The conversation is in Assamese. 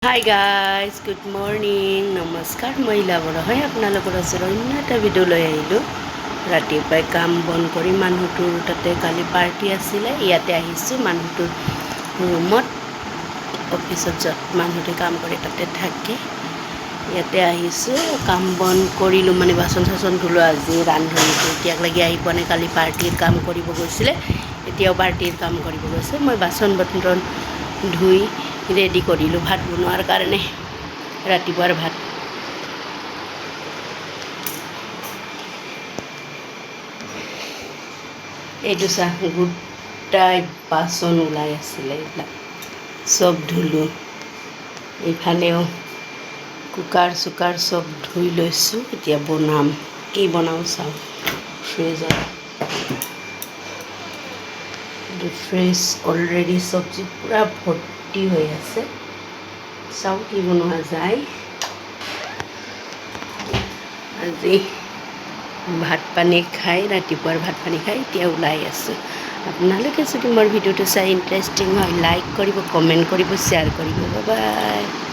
হাই গাইজ গুড মৰ্ণিং নমস্কাৰ মই লাভৰ হয় আপোনালোকৰ ওচৰত অন্য এটা ভিডিঅ' লৈ আহিলোঁ ৰাতিপুৱাই কাম বন কৰি মানুহটোৰ তাতে কালি পাৰ্টি আছিলে ইয়াতে আহিছোঁ মানুহটোৰ ৰুমত অফিচত য'ত মানুহটোৱে কাম কৰি তাতে থাকে ইয়াতে আহিছোঁ কাম বন কৰিলোঁ মানে বাচন চাচন ধুলোঁ আজি ৰান্ধনিটো এতিয়ালৈকে আহি পোৱা নাই কালি পাৰ্টিৰ কাম কৰিব গৈছিলে এতিয়াও পাৰ্টিৰ কাম কৰিব গৈছে মই বাচন বৰ্তন ধুই ৰেডি কৰিলোঁ ভাত বনোৱাৰ কাৰণে ৰাতিপুৱাৰ ভাত এইটো চাহ গোটাই বাচন ওলাই আছিলে এইবিলাক চব ধুলোঁ এইফালেও কুকাৰ চুকাৰ চব ধুই লৈছোঁ এতিয়া বনাম কি বনাওঁ চাওঁ ফ্ৰিজত ফ্ৰিজ অলৰেডি চব্জি পূৰা ভৰ্তি হৈ আছে চাওঁ কি বনোৱা যায় আজি ভাত পানী খাই ৰাতিপুৱাৰ ভাত পানী খাই এতিয়া ওলাই আছোঁ আপোনালোকে যদি মোৰ ভিডিঅ'টো চাই ইণ্টাৰেষ্টিং হয় লাইক কৰিব কমেণ্ট কৰিব শ্বেয়াৰ কৰিব বাই বাই।